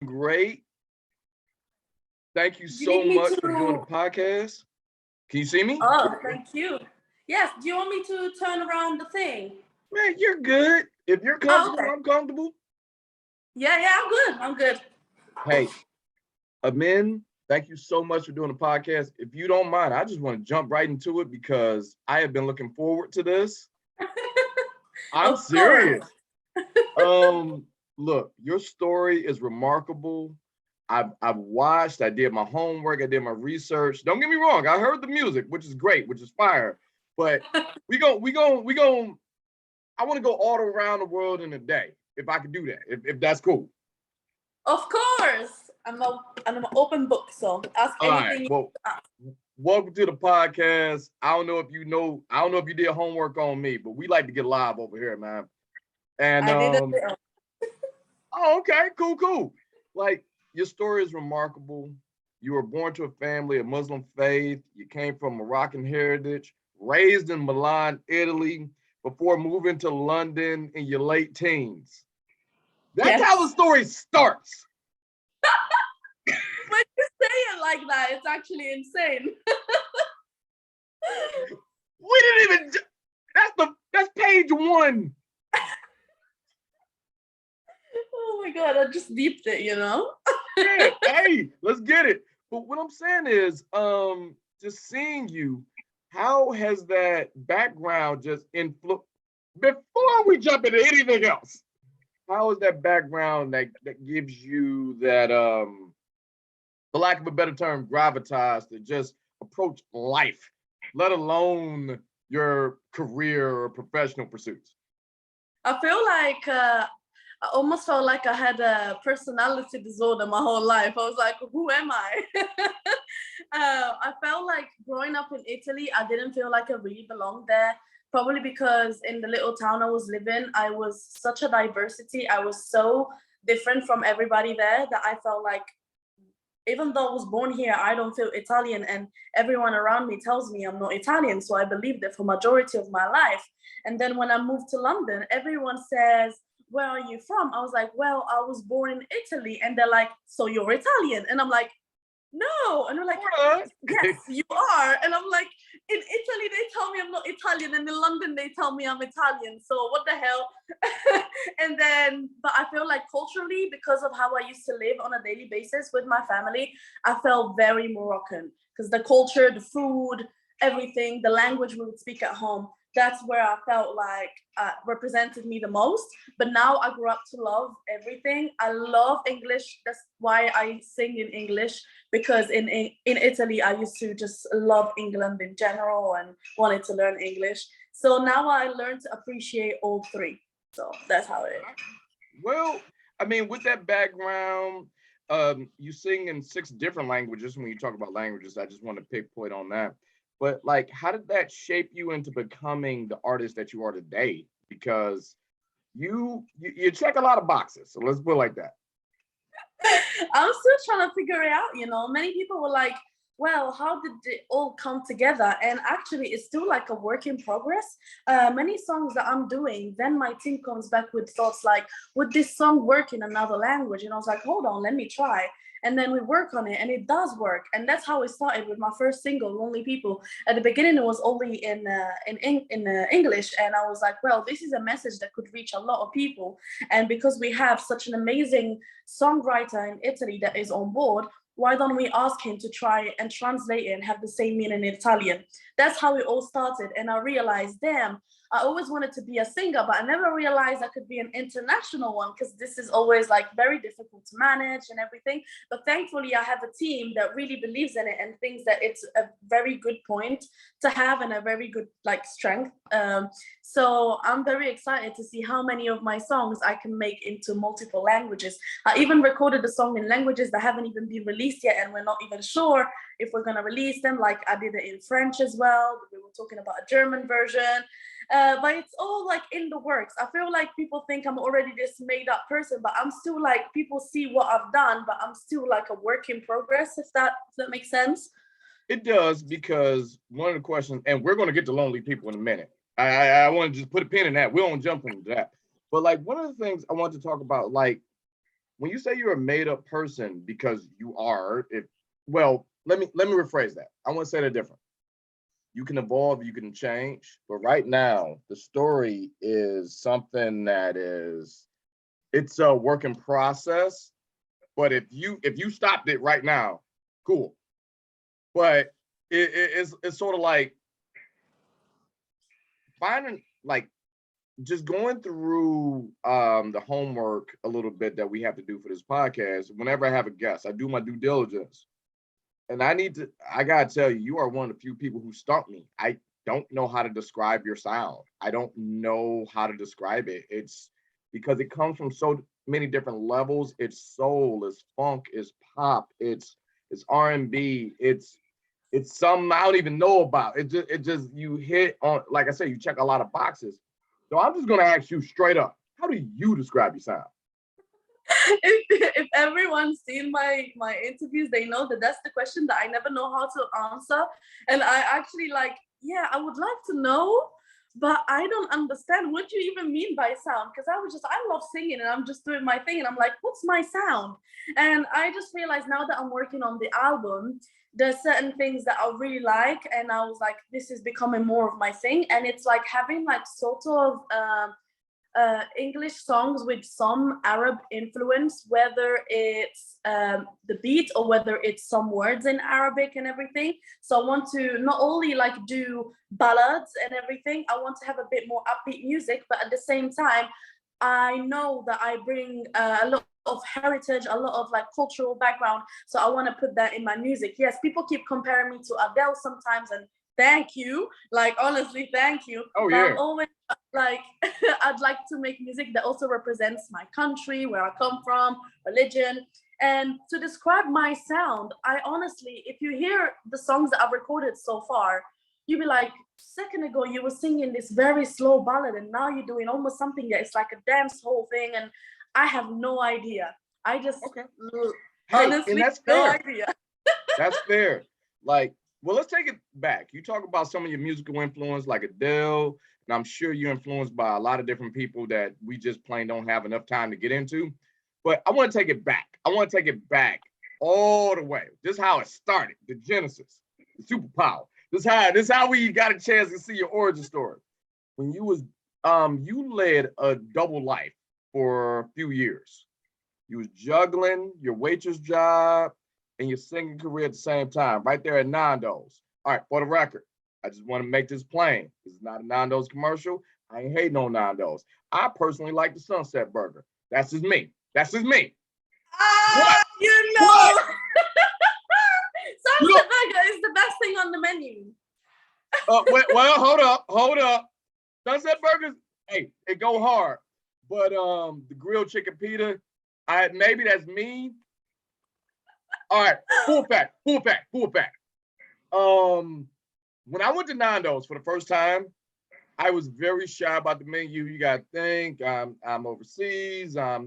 Great. Thank you Do you so need me much for doing the to? podcast. Can you see me? Oh, thank you. Yes. Do you want me to turn around the thing? Man, you're good. If you're Oh, comfortable, okay. I'm comfortable. Yeah, I'm good. I'm good. Hey, Imen, thank you so much for doing the podcast. If you don't mind, I just want to jump right into it because I have been looking forward to this. I'm Of course. serious. Um, Look, your story is remarkable. I've watched, I did my homework, I did my research. Don't get me wrong, I heard the music, which is great, which is fire. But we gon' I want to go all around the world in a day, if I could do that, if that's cool. Of course. I'm an open book, so ask All right. anything you Well, ask. welcome to the podcast. I don't know if you did homework on me, but we like to get live over here, man. And I did a little. oh, okay, cool. Like your story is remarkable. You were born to a family of Muslim faith. You came from Moroccan heritage, raised in Milan, Italy, before moving to London in your late teens. That's how the Yes. story starts. When you say it like that, it's actually insane. We didn't even. That's page one. Oh my god, I just deeped it, you know? Yeah, hey, let's get it. But what I'm saying is, just seeing you, how has that background just influenced? Before we jump into anything else, how is that background that gives you that, for lack of a better term, gravitas to just approach life, let alone your career or professional pursuits? I feel like I almost felt like I had a personality disorder my whole life. I was like, who am I? I felt like growing up in Italy, I didn't feel like I really belonged there. Probably because in the little town I was living, I was such a diversity. I was so different from everybody there that I felt like even though I was born here, I don't feel Italian, and everyone around me tells me I'm not Italian. So I believed it for majority of my life. And then when I moved to London, everyone says, "Where are you from?" I was like, "Well, I was born in Italy," and they're like, "So you're Italian?" And I'm like, "No," and they're like, "Yes, you are," and I'm like, "In Italy they tell me I'm not Italian, and in London they tell me I'm Italian. So what the hell?" And then, but I feel like culturally, because of how I used to live on a daily basis with my family, I felt very Moroccan because the culture, the food, everything, the language we would speak at home. That's where I felt like represented me the most. But now I grew up to love everything. I love English. That's why I sing in English, because in Italy I used to just love England in general and wanted to learn English. So now I learned to appreciate all three. So that's how it is. Well, I mean, with that background, you sing in six different languages. When you talk about languages, I just want to pick point on that. But like, how did that shape you into becoming the artist that you are today? Because you check a lot of boxes. So let's put it like that. I'm still trying to figure it out, you know. Many people were like, well, how did it all come together? And actually, it's still like a work in progress. Many songs that I'm doing, then my team comes back with thoughts like, would this song work in another language? And I was like, hold on, let me try. And then we work on it, and it does work. And that's how it started with my first single, Lonely People. At the beginning, it was only in English, and I was like, well, this is a message that could reach a lot of people. And because we have such an amazing songwriter in Italy that is on board, why don't we ask him to try and translate it and have the same meaning in Italian? That's how it all started. And I realized, damn, I always wanted to be a singer, but I never realized I could be an international one, because this is always like very difficult to manage and everything. But thankfully, I have a team that really believes in it and thinks that it's a very good point to have and a very good like strength. So I'm very excited to see how many of my songs I can make into multiple languages. I even recorded a song in languages that haven't even been released yet, and we're not even sure if we're gonna release them. Like I did it in French as well. We were talking about a German version. But it's all like in the works. I feel like people think I'm already this made up person, but I'm still like, people see what I've done, but I'm still like a work in progress, if that makes sense. It does, because one of the questions, and we're going to get to Lonely People in a minute. I want to just put a pin in that. We won't jump into that. But like one of the things I want to talk about, like when you say you're a made up person, because you are, well, let me rephrase that. I want to say that different. You can evolve, you can change, but right now the story is something that it's a work in process. But if you stopped it right now, cool. But it's sort of like finding, like, just going through the homework a little bit that we have to do for this podcast. Whenever I have a guest, I do my due diligence. And I gotta tell you, you are one of the few people who stump me. I don't know how to describe your sound. I don't know how to describe it. It's because it comes from so many different levels. It's soul, it's funk, it's pop, it's R&B, it's something I don't even know about. It just you hit on, like I said, you check a lot of boxes. So I'm just gonna ask you straight up, how do you describe your sound? If everyone's seen my interviews, they know that that's the question that I never know how to answer. And I actually like, yeah, I would like to know, but I don't understand what you even mean by sound. Because I love singing and I'm just doing my thing. And I'm like, what's my sound? And I just realized now that I'm working on the album, there's certain things that I really like. And I was like, this is becoming more of my thing. And it's like having like sort of English songs with some Arab influence, whether it's the beat or whether it's some words in Arabic and everything. So I want to not only like do ballads and everything, I want to have a bit more upbeat music, but at the same time, I know that I bring a lot of heritage, a lot of like cultural background. So I want to put that in my music. Yes, people keep comparing me to Adele sometimes, and thank you. Like, honestly, thank you. Oh But yeah. I'm always like, I'd like to make music that also represents my country, where I come from, religion. And to describe my sound, I honestly, if you hear the songs that I've recorded so far, you'd be like, second ago you were singing this very slow ballad, and now you're doing almost something that is like a dance whole thing, and I have no idea. I just Okay. Hey, and honestly that's no fair. idea. That's fair. Like, well, let's take it back. You talk about some of your musical influence, like Adele, and I'm sure you're influenced by a lot of different people that we just plain don't have enough time to get into. But I want to take it back. I want to take it back all the way. This is how it started, the genesis, the superpower. This how we got a chance to see your origin story. When you led a double life for a few years. You was juggling your waitress job and your singing career at the same time, right there at Nando's. All right, for the record, I just want to make this plain. This is not a Nando's commercial. I ain't hating on Nando's. I personally like the Sunset Burger. That's just me. That's just me. What? You know. What? Sunset Burger is the best thing on the menu. Well, hold up. Sunset Burgers, hey, it go hard. But the grilled chicken pita, maybe that's me. All right, pull back. When I went to Nando's for the first time, I was very shy about the menu. You gotta think I'm overseas. I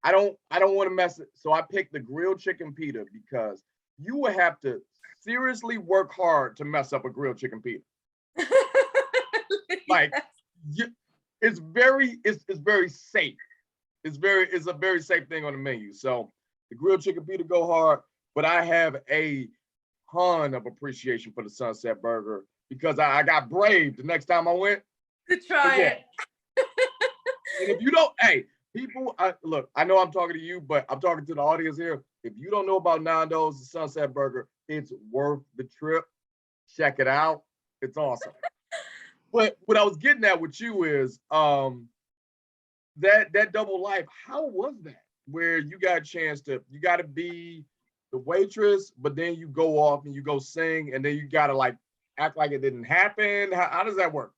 don't want to mess it. So I picked the grilled chicken pita because you would have to seriously work hard to mess up a grilled chicken pita. Like, it's very safe. It's a very safe thing on the menu. So the grilled chicken pita go hard, but I have a ton of appreciation for the Sunset Burger because I got brave the next time I went to try it. And if you don't, hey, people, look, I know I'm talking to you, but I'm talking to the audience here. If you don't know about Nando's, the Sunset Burger, it's worth the trip. Check it out. It's awesome. But what I was getting at with you is that double life. How was that? Where you got a chance you got to be the waitress, but then you go off and you go sing, and then you got to like act like it didn't happen. How does that work?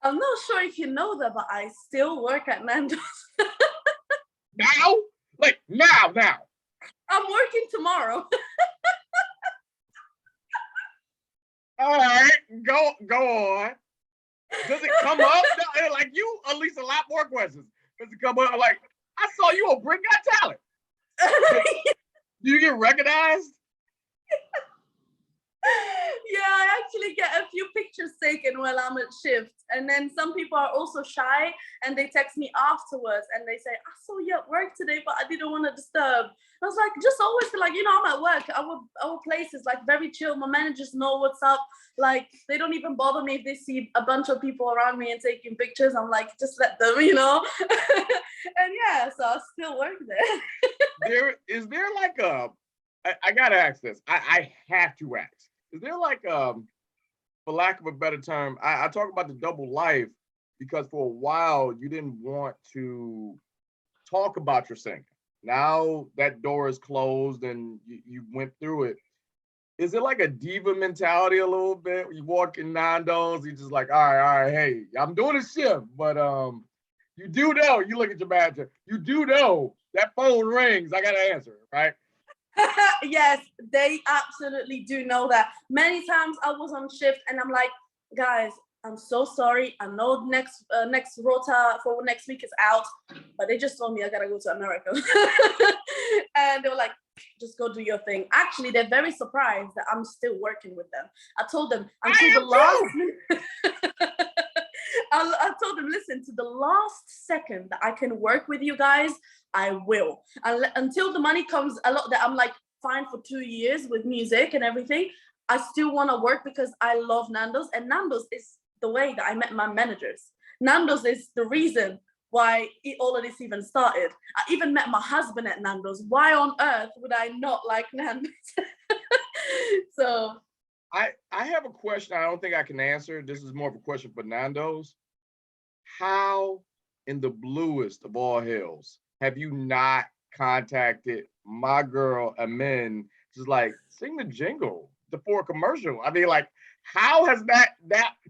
I'm not sure if you know that, but I still work at Nando's. Now? Like now. I'm working tomorrow. All right, go on. Does it come up? Like, you at least a lot more questions. Does it come up like, I saw you on Bring Got Talent? Do you get recognized? Yeah, I actually get a few pictures taken while I'm at shift. And then some people are also shy and they text me afterwards and they say, I saw you at work today, but I didn't want to disturb. I was like, just always be like, I'm at work. Our place is like very chill. My managers know what's up. Like, they don't even bother me if they see a bunch of people around me and taking pictures. I'm like, just let them, And yeah, so I still work there. Is there like I gotta ask this. I have to ask. Is there like for lack of a better term, I talk about the double life because for a while you didn't want to talk about your singing. Now that door is closed and you went through it. Is it like a diva mentality a little bit? You walk in Nando's, you're just like, all right, hey, I'm doing a shift, but you do know, you look at your manager, you do know that phone rings, I gotta answer it, right? Yes, they absolutely do know that. Many times I was on shift and I'm like, guys, I'm so sorry. I know next rota for next week is out, but they just told me I gotta go to America. And they were like, just go do your thing. Actually, they're very surprised that I'm still working with them. I told them until the last I told them, listen, to the last second that I can work with you guys, I will. Until the money comes a lot that I'm like fine for 2 years with music and everything, I still want to work because I love Nando's, and Nando's is the way that I met my managers. Nando's is the reason why all of this even started. I even met my husband at Nando's. Why on earth would I not like Nando's? So I have a question I don't think I can answer. This is more of a question for Nando's. How in the bluest of all hells have you not contacted my girl Imen, just like sing the jingle for a commercial? I mean, like, how has that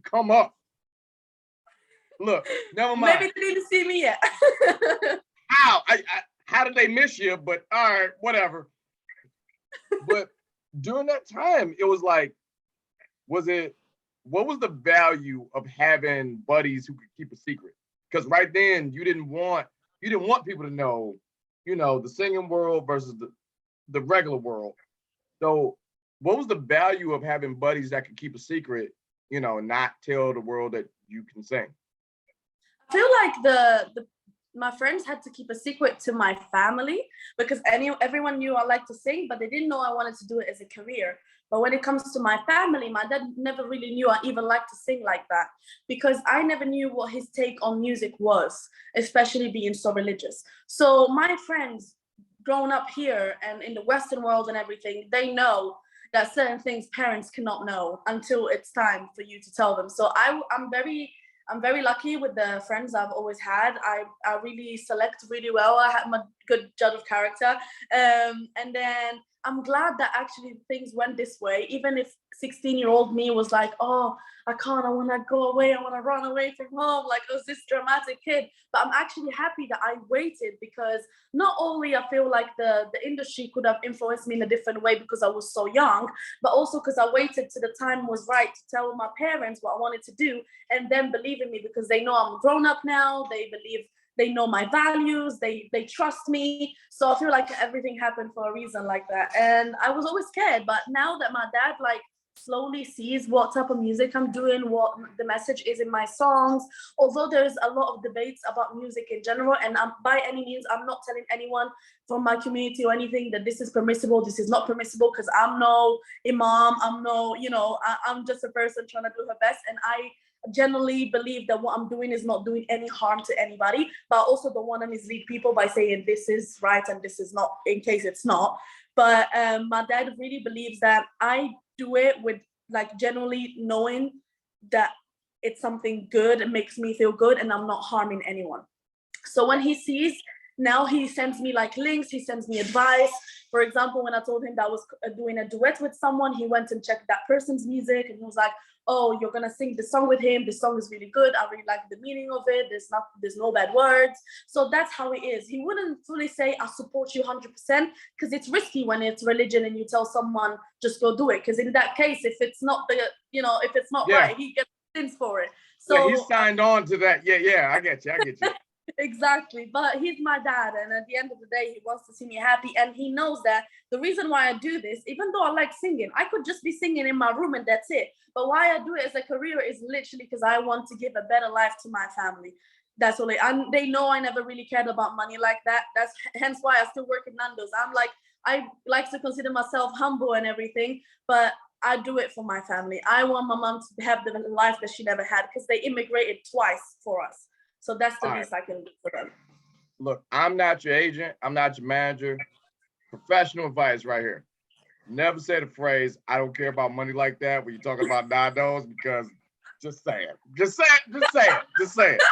come up? Look, never mind. Maybe they didn't see me yet. How did they miss you? But all right, whatever. But during that time, it was like, what was the value of having buddies who could keep a secret? Because right then you didn't want people to know, the singing world versus the regular world. So what was the value of having buddies that could keep a secret, not tell the world that you can sing? I feel like my friends had to keep a secret to my family because everyone knew I liked to sing, but they didn't know I wanted to do it as a career. But when it comes to my family, my dad never really knew I even liked to sing like that because I never knew what his take on music was, especially being so religious. So my friends growing up here and in the Western world and everything, they know that certain things parents cannot know until it's time for you to tell them. So I'm very lucky with the friends I've always had. I really select really well. I have a good judge of character. And then I'm glad that actually things went this way, even if 16-year-old me was like, oh, I can't, I want to go away, I want to run away from home, like I was this dramatic kid. But I'm actually happy that I waited because not only I feel like the industry could have influenced me in a different way because I was so young, but also because I waited till the time was right to tell my parents what I wanted to do and then believe in me because they know I'm grown up now, they know my values, they trust me. So I feel like everything happened for a reason like that. And I was always scared, but now that my dad like slowly sees what type of music I'm doing, what the message is in my songs, although there's a lot of debates about music in general, and by any means, I'm not telling anyone from my community or anything that this is permissible, this is not permissible, because I'm no imam, I'm no, I'm just a person trying to do her best. And I generally believe that what I'm doing is not doing any harm to anybody, but I also don't want to mislead people by saying this is right and this is not, in case it's not. But my dad really believes that I do it with like generally knowing that it's something good, it makes me feel good and I'm not harming anyone. So when he sees, now he sends me like links, he sends me advice. For example, when I told him that I was doing a duet with someone, he went and checked that person's music and he was like, oh, you're gonna sing this song with him, this song is really good, I really like the meaning of it, there's no bad words. So that's how he is. He wouldn't fully say I support you 100% because it's risky when it's religion and you tell someone just go do it, because in that case, if it's not right, he gets sins for it. So yeah, he signed on to that. Yeah, I get you. Exactly. But he's my dad, and at the end of the day, he wants to see me happy, and he knows that the reason why I do this, even though I like singing, I could just be singing in my room and that's it. But why I do it as a career is literally because I want to give a better life to my family. That's all. And they know I never really cared about money like that. That's hence why I still work in Nando's. I'm like, I like to consider myself humble and everything, but I do it for my family. I want my mom to have the life that she never had because they immigrated twice for us. So that's the All right. least I can do for them. Look, I'm not your agent. I'm not your manager. Professional advice right here. Never say the phrase, I don't care about money like that when you're talking about Nando's, because just say it. Just say it. Just say it. Just say it.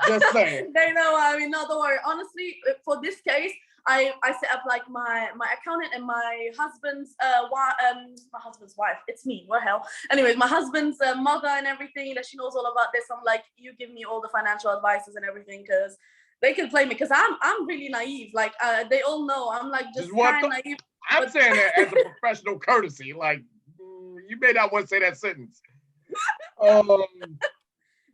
Just say it. They know what I mean. No, don't worry. Honestly, for this case, I set up like my accountant and my husband's my husband's wife. It's me. What hell? Anyways, my husband's mother and everything that she knows all about this. I'm like, you give me all the financial advices and everything because they can play me because I'm really naive. Like they all know I'm like just kind of naive. I'm saying that as a professional courtesy. Like you may not want to say that sentence.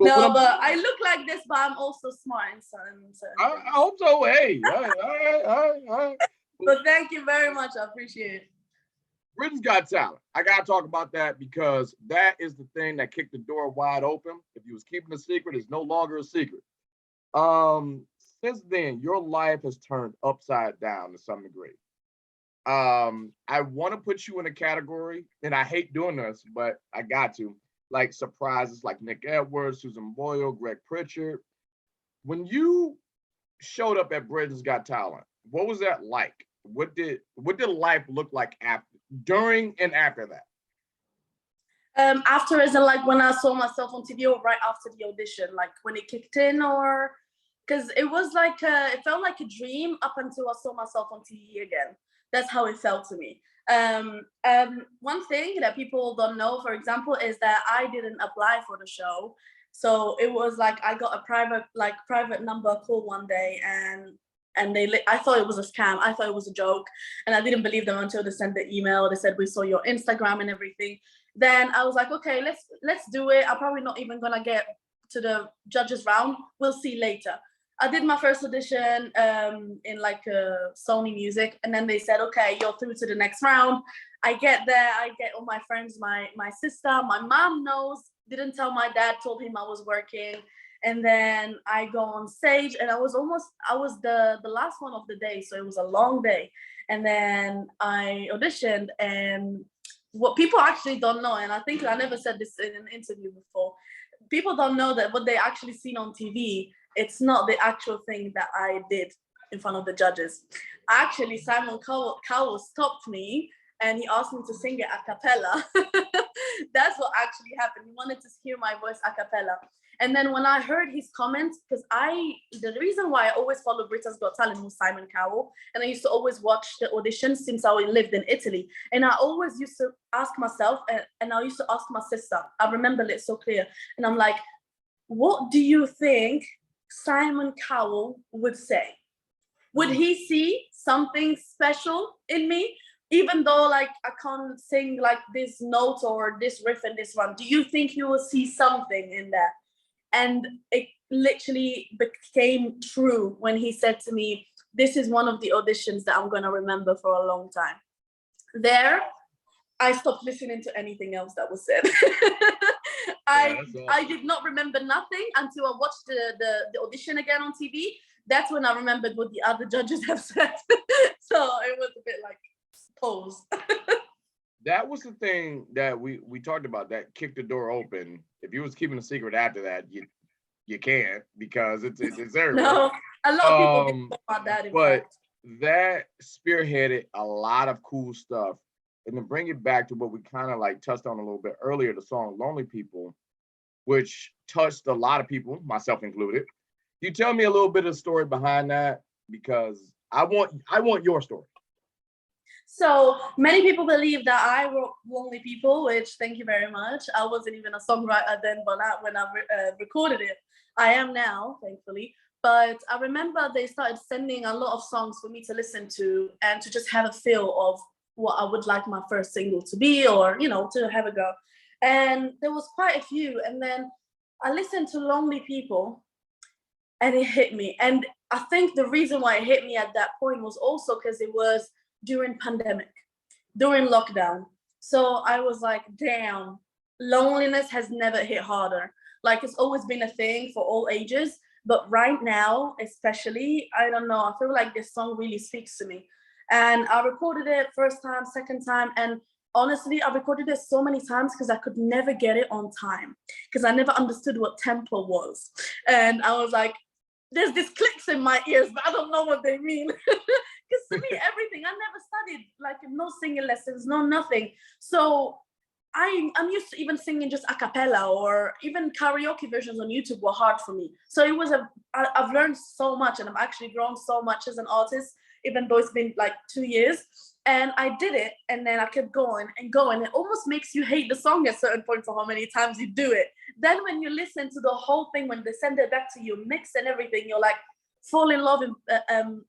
No, but I look like this, but I'm also smart in certain I hope so. Hey, all right. But thank you very much. I appreciate it. Britain's Got Talent. I gotta talk about that because that is the thing that kicked the door wide open. If you was keeping a secret, it's no longer a secret. Since then, your life has turned upside down to some degree. I want to put you in a category, and I hate doing this, but I got to. Like surprises like Nick Edwards, Susan Boyle, Greg Pritchard. When you showed up at Britain's Got Talent, what was that like? What did life look like after, during, and after that? After as in like when I saw myself on TV or right after the audition, like when it kicked in, or because it was like it felt like a dream up until I saw myself on TV again. That's how it felt to me. One thing that people don't know, for example, is that I didn't apply for the show. So it was like I got a private number call one day, and I thought it was a scam. I thought it was a joke, and I didn't believe them until they sent the email. They said we saw your Instagram and everything. Then I was like, okay, let's do it. I'm probably not even gonna get to the judges round. We'll see later. I did my first audition in like Sony Music, and then they said, okay, you're through to the next round. I get there, I get all my friends, my sister, my mom knows, didn't tell my dad, told him I was working. And then I go on stage, and I was the last one of the day, so it was a long day. And then I auditioned, and what people actually don't know, and I think I never said this in an interview before, people don't know that what they actually seen on TV, it's not the actual thing that I did in front of the judges. Actually, Simon Cowell stopped me and he asked me to sing it a cappella. That's what actually happened. He wanted to hear my voice a cappella. And then when I heard his comments, because the reason why I always followed Britain's Got Talent was Simon Cowell. And I used to always watch the auditions since I lived in Italy. And I always used to ask myself, and I used to ask my sister, I remember it so clear. And I'm like, what do you think Simon Cowell would say? Would he see something special in me? Even though like I can't sing like this note or this riff and this one, do you think he will see something in there? And it literally became true when he said to me, this is one of the auditions that I'm going to remember for a long time. There, I stopped listening to anything else that was said. I did not remember nothing until I watched the audition again on TV. That's when I remembered what the other judges have said. So it was a bit like pause. That was the thing that we talked about that kicked the door open. If you was keeping a secret after that, you can't, because it's everywhere. No, a lot of people didn't know about that. But that spearheaded a lot of cool stuff. And to bring it back to what we kind of like touched on a little bit earlier, the song Lonely People, which touched a lot of people, myself included. Can you tell me a little bit of the story behind that? Because I want your story. So many people believe that I wrote Lonely People, which thank you very much. I wasn't even a songwriter then, but not when I recorded it. I am now, thankfully. But I remember they started sending a lot of songs for me to listen to and to just have a feel of what I would like my first single to be, or, to have a go. And there was quite a few. And then I listened to Lonely People. and it hit me. And I think the reason why it hit me at that point was also because it was during pandemic, during lockdown. So I was like, damn, loneliness has never hit harder. Like, it's always been a thing for all ages, but right now, especially, I don't know, I feel like this song really speaks to me. And I recorded it first time, second time, and honestly, I recorded it so many times because I could never get it on time because I never understood what tempo was. And I was like, there's these clicks in my ears, but I don't know what they mean. Because to me, everything, I never studied, like no singing lessons, no nothing. So I'm used to even singing just a cappella, or even karaoke versions on YouTube were hard for me. So it was I've learned so much, and I've actually grown so much as an artist, even though it's been like 2 years. And I did it, and then I kept going and going. It almost makes you hate the song at certain points for how many times you do it. Then when you listen to the whole thing, when they send it back to you, mix and everything, you're like fall in love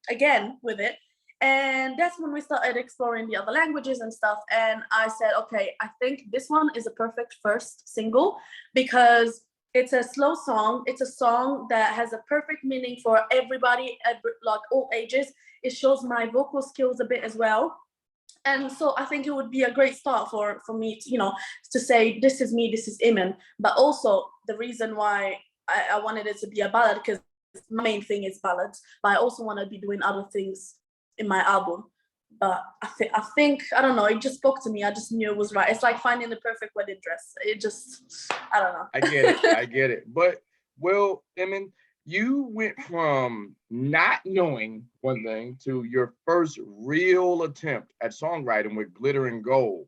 again with it. And that's when we started exploring the other languages and stuff. And I said, okay, I think this one is a perfect first single because it's a slow song. It's a song that has a perfect meaning for everybody, like all ages. It shows my vocal skills a bit as well. And so I think it would be a great start for me to, to say, this is me, this is Imen. But also the reason why I wanted it to be a ballad, because my main thing is ballads, but I also want to be doing other things in my album. But I think I don't know, it just spoke to me. I just knew it was right. It's like finding the perfect wedding dress. It just, I don't know. I get it. But well, Imen, you went from not knowing one thing to your first real attempt at songwriting with Glitter and Gold.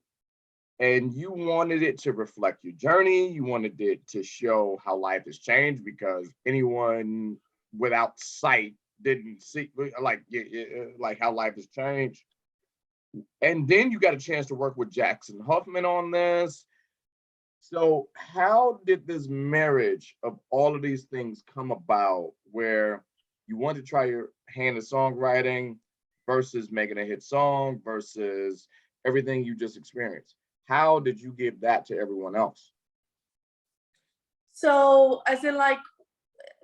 And you wanted it to reflect your journey. You wanted it to show how life has changed, because anyone without sight didn't see like how life has changed. And then you got a chance to work with Jackson Huffman on this. So how did this marriage of all of these things come about, where you want to try your hand at songwriting versus making a hit song versus everything you just experienced? How did you give that to everyone else? So as in like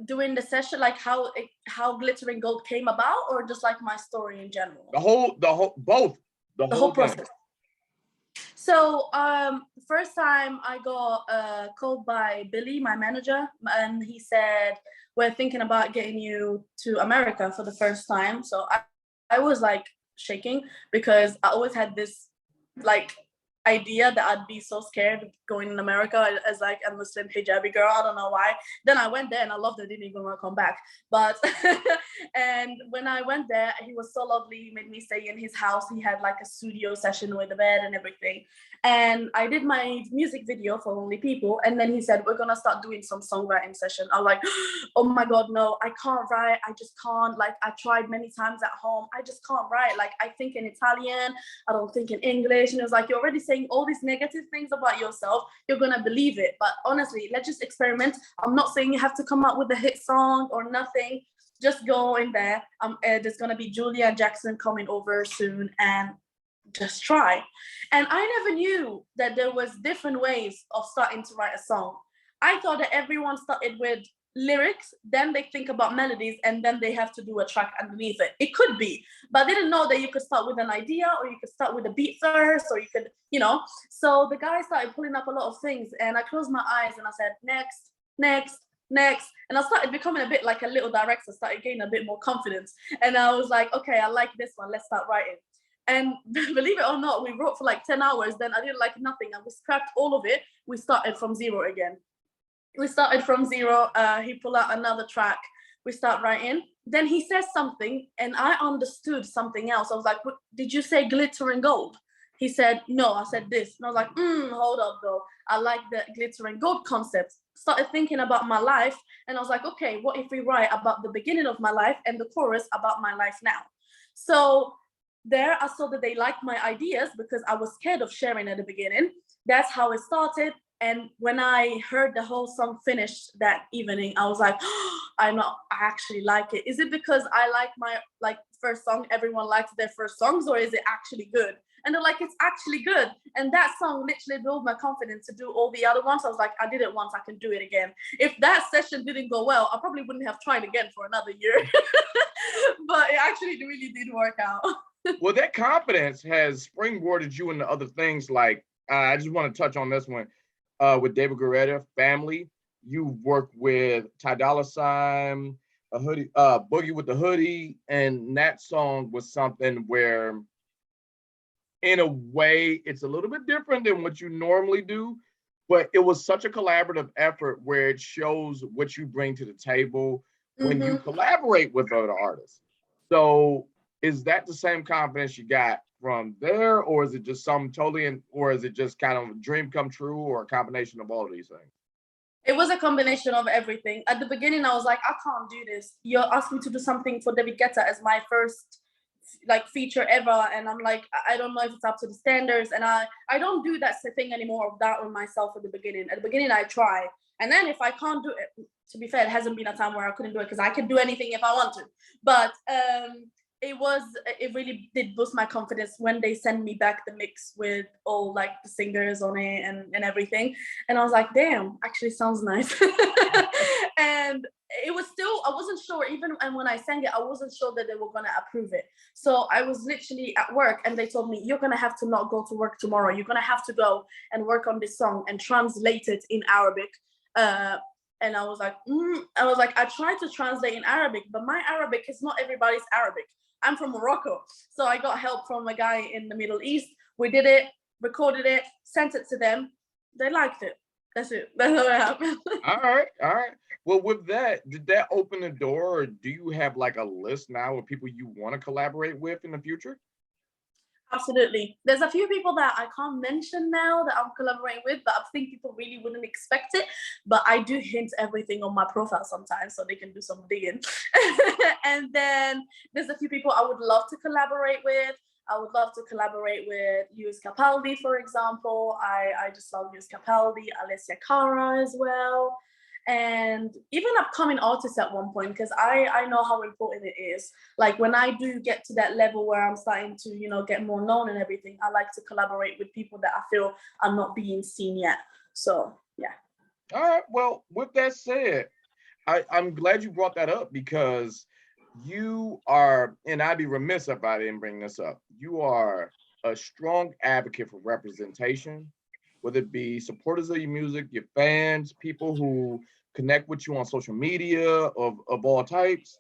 doing the session, like how Glitter and Gold came about, or just like my story in general? The whole process. thing. So first time I got called by Billy, my manager, and he said, we're thinking about getting you to America for the first time. So I was like shaking, because I always had this like idea that I'd be so scared of going in America as like a Muslim hijabi girl. I don't know why. Then I went there and I loved it. Didn't even want to come back. But and when I went there, he was so lovely. He made me stay in his house. He had like a studio session with a bed and everything. And I did my music video for Only People. And then he said, we're gonna start doing some songwriting session. I'm like, oh my God, no, I can't write. I just can't. Like, I tried many times at home. I just can't write. Like, I think in Italian, I don't think in English. And it was like, you're already saying all these negative things about yourself. You're gonna believe it. But honestly, let's just experiment. I'm not saying you have to come up with a hit song or nothing. Just go in there. There's gonna be Julia Jackson coming over soon, and just try. And I never knew that there was different ways of starting to write a song. I thought that everyone started with lyrics, then they think about melodies, and then they have to do a track underneath it. It could be, but I didn't know that you could start with an idea, or you could start with a beat first, or you could, So the guy started pulling up a lot of things, and I closed my eyes and I said, next, next, next. And I started becoming a bit like a little director, started gaining a bit more confidence. And I was like, okay, I like this one, let's start writing. And believe it or not, we wrote for like 10 hours. Then I didn't like nothing, and we scrapped all of it. We started from zero again. We started from zero. He pulled out another track. We start writing. Then he says something, and I understood something else. I was like, did you say glitter and gold? He said, no, I said this. And I was like, hold up though. I like the glitter and gold concept. Started thinking about my life, and I was like, okay, what if we write about the beginning of my life and the chorus about my life now? So there I saw that they liked my ideas, because I was scared of sharing at the beginning. That's how it started. And when I heard the whole song finished that evening, I was like, I know, I actually like it. Is it because I like my first song, everyone likes their first songs, or is it actually good? And they're like, it's actually good. And that song literally built my confidence to do all the other ones. I was like, I did it once, I can do it again. If that session didn't go well, I probably wouldn't have tried again for another year. But it actually really did work out. Well, that confidence has springboarded you into other things. Like, I just want to touch on this one with David Guetta, Family. You worked with Ty Dolla $ign, a Hoodie, Boogie with the Hoodie, and that song was something where, in a way, it's a little bit different than what you normally do, but it was such a collaborative effort where it shows what you bring to the table when you collaborate with other artists. So is that the same confidence you got from there, or is it just something totally, or is it just kind of a dream come true, or a combination of all of these things? It was a combination of everything. At the beginning, I was like, I can't do this. You're asking me to do something for David Guetta as my first like feature ever, and I'm like, I don't know if it's up to the standards, and I don't do that thing anymore of that on myself at the beginning. At the beginning, I try, and then if I can't do it, to be fair, it hasn't been a time where I couldn't do it, because I can do anything if I want to. But it really did boost my confidence when they sent me back the mix with all like the singers on it and everything, and I was like, damn, actually sounds nice. And it was still, I wasn't sure, even and when I sang it, I wasn't sure that they were gonna approve it. So I was literally at work and they told me, you're gonna have to not go to work tomorrow, you're gonna have to go and work on this song and translate it in Arabic. And I was like, I tried to translate in Arabic, but my Arabic is not everybody's Arabic. I'm from Morocco. So I got help from a guy in the Middle East. We did it, recorded it, sent it to them. They liked it. That's it. That's how it happened. All right. Well, with that, did that open the door, or do you have like a list now of people you want to collaborate with in the future? Absolutely. There's a few people that I can't mention now that I'm collaborating with, but I think people really wouldn't expect it. But I do hint everything on my profile sometimes, so they can do some digging. And then there's a few people I would love to collaborate with. I would love to collaborate with Lewis Capaldi, for example. I just love Lewis Capaldi, Alessia Cara as well. And even upcoming artists at one point, because I know how important it is. Like when I do get to that level where I'm starting to, get more known and everything, I like to collaborate with people that I feel are not being seen yet. So, yeah. All right. Well, with that said, I'm glad you brought that up, because you are, and I'd be remiss if I didn't bring this up, you are a strong advocate for representation, whether it be supporters of your music, your fans, people who connect with you on social media of all types.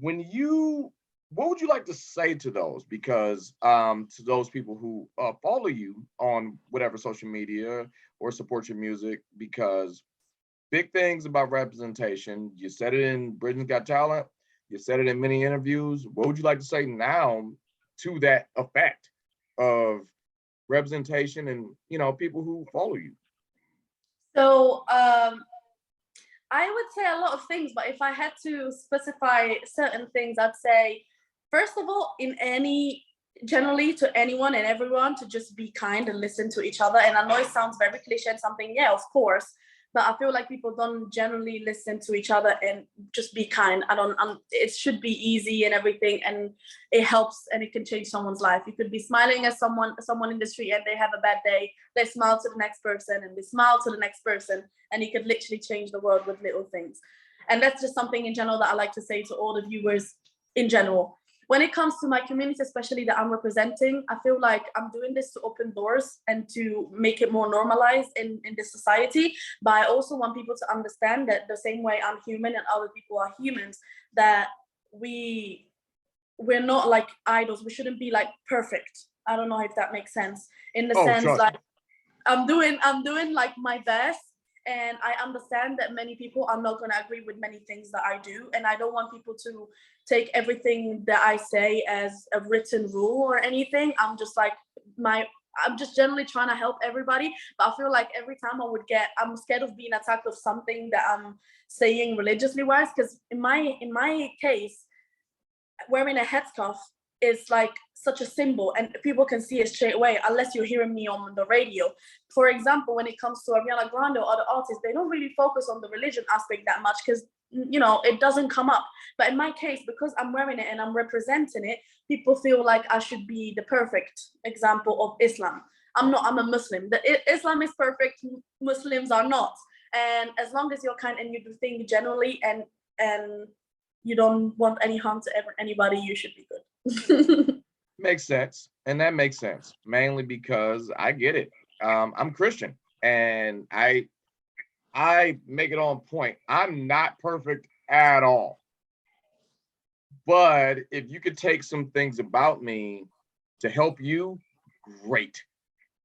What would you like to say to those? Because to those people who follow you on whatever social media or support your music, because big things about representation. You said it in Britain's Got Talent. You said it in many interviews. What would you like to say now to that effect of representation and people who follow you? So I would say a lot of things, but if I had to specify certain things, I'd say, first of all, generally to anyone and everyone, to just be kind and listen to each other. And I know it sounds very cliche and something, yeah, of course, but I feel like people don't generally listen to each other and just be kind. It should be easy and everything, and it helps and it can change someone's life. You could be smiling at someone in the street and they have a bad day. They smile to the next person and they smile to the next person, and you could literally change the world with little things. And that's just something in general that I like to say to all the viewers in general. When it comes to my community, especially that I'm representing, I feel like I'm doing this to open doors and to make it more normalized in this society. But I also want people to understand that the same way I'm human and other people are humans, that we're not like idols. We shouldn't be like perfect. I don't know if that makes sense. In the sense, like I'm doing like my best. And I understand that many people are not going to agree with many things that I do. And I don't want people to take everything that I say as a written rule or anything. I'm just generally trying to help everybody. But I feel like every time I'm scared of being attacked of something that I'm saying religiously wise. Because in my case, wearing a headscarf is like such a symbol, and people can see it straight away unless you're hearing me on the radio. For example, when it comes to Ariana Grande or other artists, they don't really focus on the religion aspect that much, because it doesn't come up. But in my case, because I'm wearing it and I'm representing it, people feel like I should be the perfect example of Islam. I'm not. I'm a Muslim. Islam is perfect. Muslims are not. And as long as you're kind and you do things genuinely and you don't want any harm to anybody, you should be good. Makes sense. And that makes sense. Mainly because I get it. I'm Christian and I make it on point. I'm not perfect at all. But if you could take some things about me to help you, great.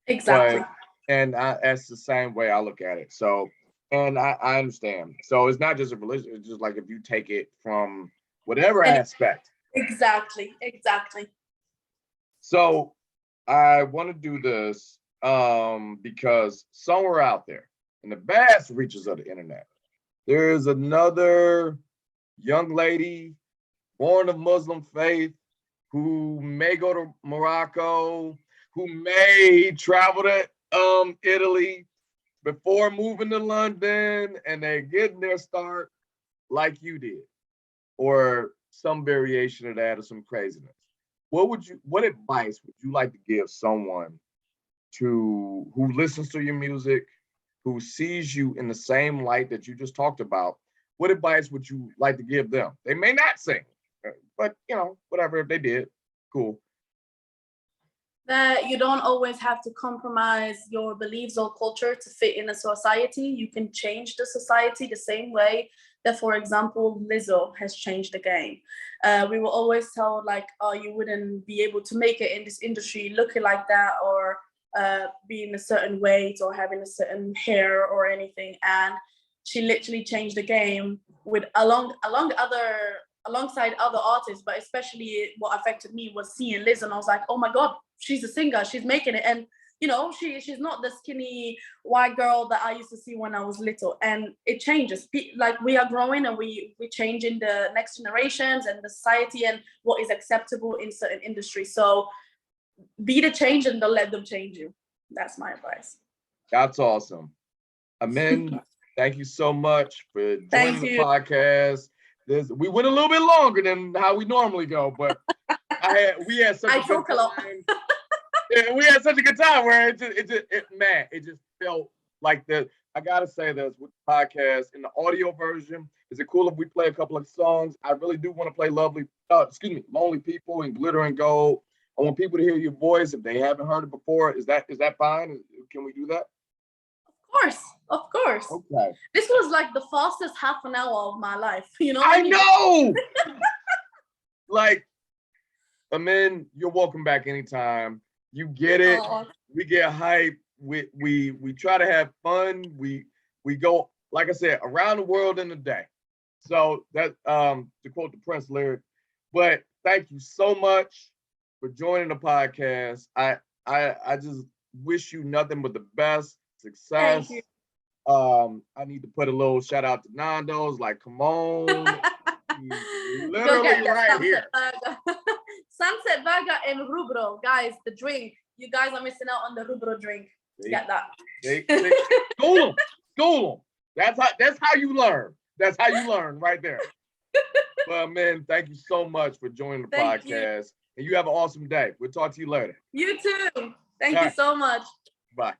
Exactly. That's the same way I look at it. So, and I understand. So it's not just a religion. It's just like if you take it from whatever aspect. Exactly. So I want to do this because somewhere out there in the vast reaches of the internet, there's another young lady born of Muslim faith who may go to Morocco, who may travel to Italy before moving to London, and they're getting their start like you did, or some variation of that, or some craziness. What advice would you like to give someone who listens to your music, who sees you in the same light that you just talked about? What advice would you like to give them? They may not sing, but whatever, if they did, cool. That you don't always have to compromise your beliefs or culture to fit in a society. You can change the society the same way that, for example, Lizzo has changed the game. We were always told like, oh, you wouldn't be able to make it in this industry looking like that, or being a certain weight or having a certain hair or anything. And she literally changed the game with alongside other artists, but especially what affected me was seeing Liz, and I was like, oh my God, she's a singer, she's making it. And she's not the skinny white girl that I used to see when I was little. And it changes. Like, we are growing and we change in the next generations and the society and what is acceptable in certain industries. So be the change and don't let them change you. That's my advice. That's awesome. Imen, thank you so much for joining the podcast. We went a little bit longer than how we normally go, but we had such a good time. Yeah, we had such a good time where it just felt like I gotta say this with the podcast in the audio version. Is it cool if we play a couple of songs? I really do want to play Lonely People and Glitter and Gold. I want people to hear your voice if they haven't heard it before. Is that fine? Can we do that? Of course. Okay. This was like the fastest half an hour of my life. I know. Like, Imen, you're welcome back anytime. You get it. Aww. We get hype. We try to have fun. We go, like I said, around the world in a day. So that to quote the Prince lyric. But thank you so much for joining the podcast. I just wish you nothing but the best success. Thank you. I need to put a little shout out to Nando's. Like, come on. Literally right here. Sunset Burger and Rubro. Guys, the drink. You guys are missing out on the Rubro drink. Get that. School them. That's how you learn. That's how you learn right there. Well, man, thank you so much for joining the podcast. And you have an awesome day. We'll talk to you later. You too. Thank you so much. Bye.